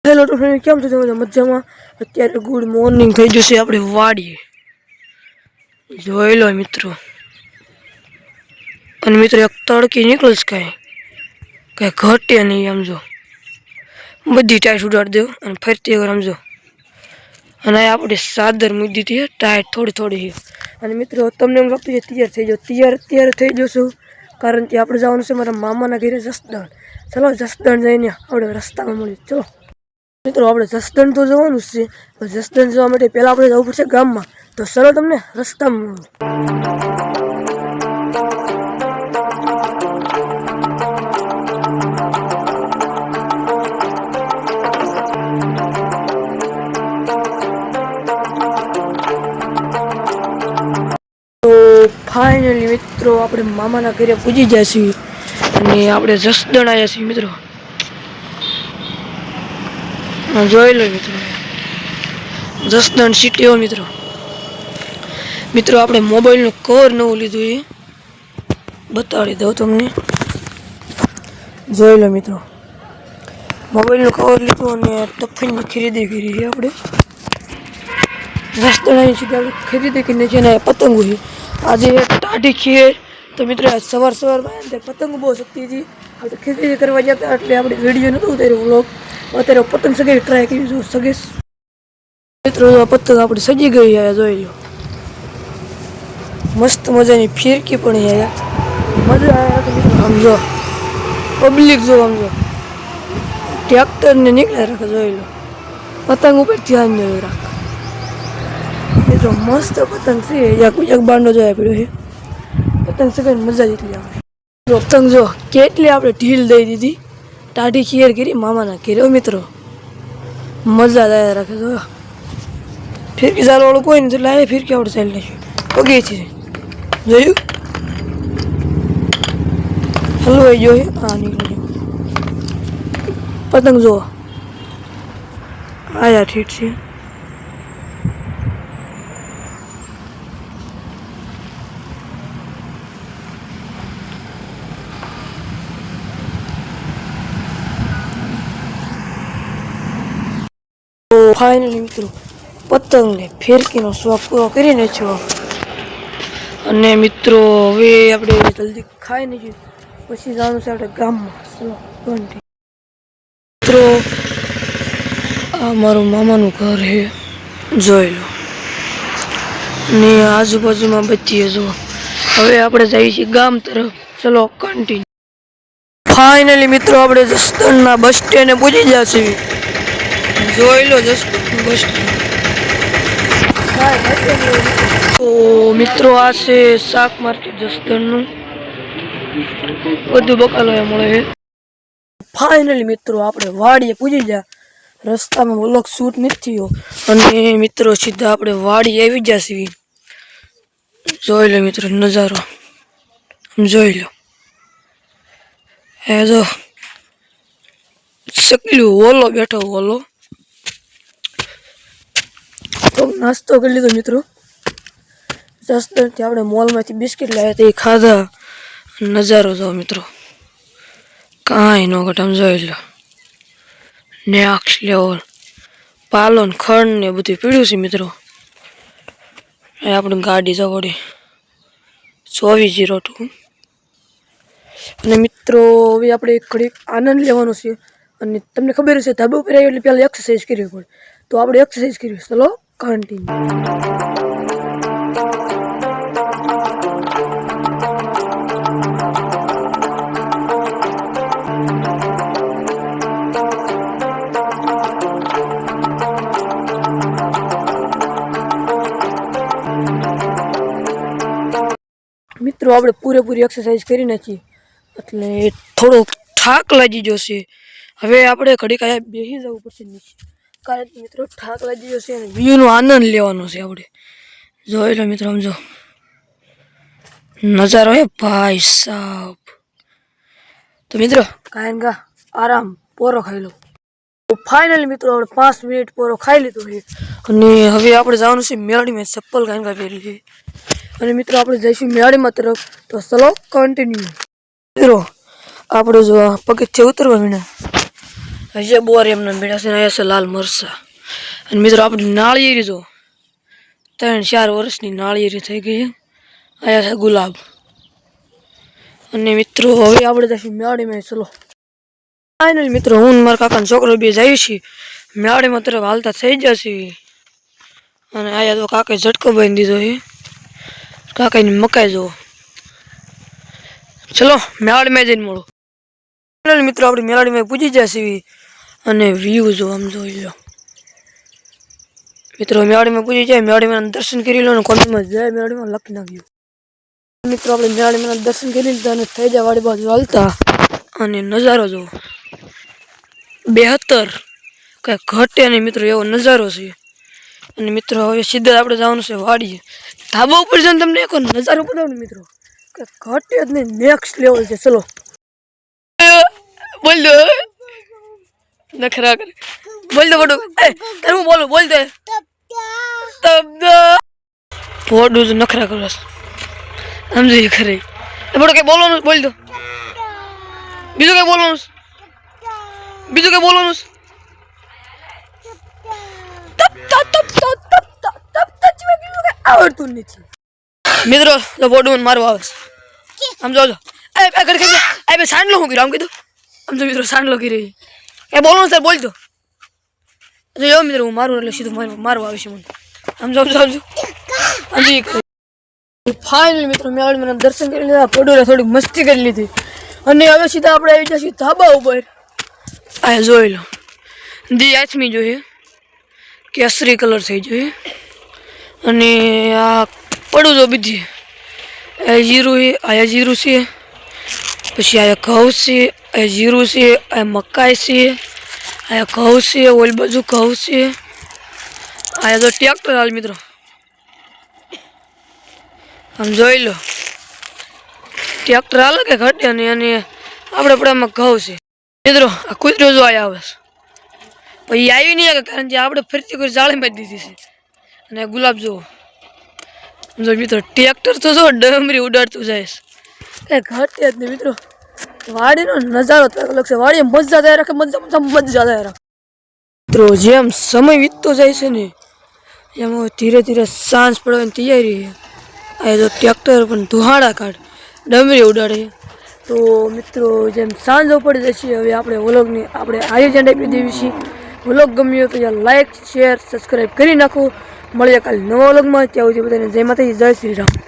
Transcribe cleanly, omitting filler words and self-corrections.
Hello તો friend, કેમ છો તમે? મજામાં? અત્યારે ગુડ મોર્નિંગ થઈ જશે. આપણે વાડીએ જોઈ લો મિત્રો. અને મિત્રો એક તડકી નીકળશ કઈ ઘટે નહીં. આમ જો બધી ટાઈટ ઉડાડી દો અને ફરતી વગર આમ જો. અને આપણે સાદર મૂકી દીધી ટાઈટ થોડી. અને મિત્રો તમને એમ લાગતું છે તૈયાર થઈ જાઓ. તૈયાર થઈ જશું, કારણ કે આપણે જવાનું છે મારા મામાના ઘરે જસદણ. ચલો જસદણ જઈને આપણે રસ્તામાં મળીએ. ચલો મિત્રો, આપણે જસદણ તો જવાનું જ છે. જસદણ જવા માટે પહેલાં આપણે જવું પડશે ગામમાં. તો ચલો તમને રસ્તામાં મળું. તો ફાઇનલી મિત્રો આપણે મામાના ઘરે પૂજી ગયા છીએ અને આપણે જસદણ આવ્યા છીએ મિત્રો. જોઈ લો મિત્રો, જસદણ સિટી. મિત્રો આપણે મોબાઈલનું કવર નવું લીધું, એ બતાડી દઉં તમને. જોઈ લો મિત્રો, મોબાઈલનું કવર લીધું અને ટફનની ખરીદી કરી છે આપણે. જસદણ આવી સીધી આપણે ખરીદી કરીને છે ને પતંગો છે. આજે ટાઢી ખીર. તો મિત્રો સવારમાં પતંગો બહુ શક્તિ હતી. આપણે ખરીદી કરવા ગયા હતા એટલે આપણે વિડીયો નહોતું ઉતાર્યો વ્લોગ. અત્યારે પતંગ સગાઈ ટ્રાય કરી જો સગેશ મિત્રો. પતંગ આપણે સજી ગઈ જોઈ લો. મસ્ત મજાની ફિરકી પણ મજા આવ્યા. સમજો પબ્લિક જો, સમજો ટ્રેક્ટરને નીકળે રાખે. જોઈ લો, પતંગ ઉપર ધ્યાન ન રાખ મિત્રો. મસ્ત પતંગ છે. એક બાંડો જોયા પડ્યો છે. પતંગ સગાઈ મજા જેટલી આવે. પતંગ જો કેટલી આપણે ઢીલ દઈ દીધી. ટાઢી ખીર કરી મામાના ઘેર મિત્રો. મજા આવ્યા રાખે. જો ફિરકી ચાલવાળું કોઈ નથી એટલે આ ફિરકી આપણે ચાલી નાખ્યું. પગે છે જોયું, હલવાઈ ગયો. હા નીકળી પતંગ જો આયા ઠીક છે. ફાઇનલી મિત્રો પતંગ ને ફિરકીનો શોખ પૂરો કરી નાખ્યો. અને મિત્રો હવે આપણે જલ્દી ખાઈ નાખ્યું, પછી જવાનું છે આપણે ગામમાં. મિત્રો આ મારું મામાનું ઘર છે, જોઈ લો. ને આજુબાજુમાં બધી જો. હવે આપણે જઈએ છીએ ગામ તરફ. ચલો કન્ટિન્યુ. ફાઇનલી મિત્રો આપણે જસદણના બસ સ્ટેન્ડે પહોંચી ગયા છીએ. જોઈ લો જસદણ બસ સ્ટેન્ડ. તો મિત્રો આ છે શાક માર્કેટ જસદણનું. બધું બકાલો મળે છે. ફાઇનલી મિત્રો આપણે વાડીએ પૂજી ગયા. રસ્તામાં વ્લોગ શૂટ નથી થયો અને મિત્રો સીધા આપણે વાડી આવી ગયા છીએ. જોઈ લો મિત્રો નજારો, જોઈ લો. એ જો સકલું ઓલો બેઠો ઓલો. તો નાસ્તો કરી લીધો મિત્રો. જસદણથી આપણે મોલમાંથી બિસ્કિટ લાવ્યા હતા, એ ખાધા. નજારો જો મિત્રો, કાંઈ નો ઘટામ. જોઈ લો નેક્સ લેવલ. પાલોન ખંડ ને બધું પીડ્યું છે મિત્રો. એ આપણી ગાડી જવડી 2402. અને મિત્રો હવે આપણે ઘડીક આનંદ લેવાનો છે. અને તમને ખબર હશે ધાબા ઉપર આવ્યો એટલે પહેલાં એક્સરસાઇઝ કરવી પડે. તો આપણે એક્સરસાઇઝ કરવી. ચલો કન્ટિન્યુ. મિત્રો આપણે પૂરેપૂરી એક્સરસાઇઝ કરી નાખી એટલે થોડો થાક લાગી જશે. હવે આપણે ઘડીક અહીંયા બેસી જવું પડશે નીચે, કારણ કે મિત્રો થાક લાગી જશે અને વ્યૂનો આનંદ લેવાનો છે આપણે. જોઈ લો મિત્રો, સમજો નજારો હે ભાઈ સાહેબ. તો મિત્રો કાંઈ ગા આરામ પોરો ખાઈ લો. તો ફાઇનલી મિત્રો આપણે 5 મિનિટ પોરો ખાઈ લીધો છે અને હવે આપણે જવાનું છે મેળાડીમાં. ચપ્પલ કાંઈ પહેરી છે અને મિત્રો આપણે જઈશું મેળાડીમાં તરફ. તો ચલો કન્ટિન્યુ. મિત્રો આપણે જો પગથિયે ઉતરવા મીના હજે બોર એમને બેઠા છે ને અહીંયા છે લાલ મરચા અને મિત્રો આપણી નાળિયેરી જો 3-4 વર્ષની નાળિયેરી થઈ ગઈ અહીંયા છે ગુલાબ અને મિત્રો હવે આપણે જઈશું મેળામાં ચલો ફાઇનલ મિત્રો હું મારા કાકાનો છોકરો બે જઈએ છીએ મેળામાં તરફ હાલતા થઈ જશે અને અહીંયા તો કાકાએ ઝટકો બાંધી દીધો છે કાકાની મકાઈ જો ચલો મેળામાં જઈને મળો ફાઇનલ મિત્રો આપણે મેળામાં પૂજી જશે અને વ્યૂ જો આમ જોઈ લો મિત્રો મેળામાં પૂજી જાય મેળામાં દર્શન કરી લો અને કોમેન્ટમાં જય મેળામાં લખી નાખ્યું મિત્રો આપણે મેળામાં દર્શન કરી લીધા અને થઈ જાય વાડી બાજુ હાલતા અને નજારો જો 72 કઈ ઘટે નહીં મિત્રો એવો નજારો છે અને મિત્રો હવે સીધા આપણે જવાનું છે વાડીએ ધાબા ઉપર જઈને તમને એક નજારો બતાવું ને મિત્રો કે ઘટે જ નહીં નેક્સ્ટ લેવલ છે ચલો બોલ દો નખરા કરે બોલ દો બડો તારે હું બોલું બોલ દે તબ ફોડું જ નખરા કરો સમજી ખરી બડો કઈ બોલવાનું બોલ દો બીજું કઈ બોલવાનું આવડતું નથી મિત્રો તો બોડું મારવા આવે આમ જો સાંડલો હું કર્યું આમ કીધું આમ તો મિત્રો સાંડલો કરી એ બોલવાનું સર બોલજો જો મિત્રો હું મારું એટલે સીધું મારવા આવે છે મને સમજો ફાઇનલ મિત્રો મેળામાં દર્શન કરી લીધા પડોરે થોડીક મસ્તી કરી લીધી અને હવે સીધા આપણે આવી જઈશું ધાબા ઉપર આ જોઈ લો દી આથમી જોઈએ કેસરી કલર થઈ જોઈએ અને આ પડું જો બીજી આ જીરું છે પછી આ ઘઉં છે આ જીરું છે આ મકાઈ છે આ ઘઉં છે ઓલ બાજુ ઘઉં છે આ તો ટ્રેક્ટર હાલ મિત્રો આમ જોઈ લો ટ્રેક્ટર હાલે કે ઘટે અને આપણે પડામાં ઘઉં છે મિત્રો આ કૂતરો જો આવે પછી આવી નહીં આવે કારણ કે આપણે ફરીથી કોઈ જાળી મારી દીધી છે અને ગુલાબ જુઓ જો મિત્રો ટ્રેક્ટર તો જો ડમરી ઉડાડતું જાય એ ઘટે જ નહીં મિત્રો વાડીનો નજારો તો અલગ છે વાડી મજા જાય રાખે મજા જાય રાખે મિત્રો જેમ સમય વીતતો જાય છે ને એમ ધીરે ધીરે સાંજ પડવાની તૈયારી આ જો ટ્રેક્ટર પણ ધુહાડા કાઢ ડમરી ઉડાડે તો મિત્રો જેમ સાંજ પડી જશે હવે આપણે વ્લોગની આપણે આયોજન આપી દેવી છીએ વ્લોગ ગમ્યો તો યાર લાઈક શેર સબસ્ક્રાઈબ કરી નાખો મળીએ કાલે નવા વ્લોગમાં ત્યાં સુધી બધાને જય માતાજી જય શ્રી રામ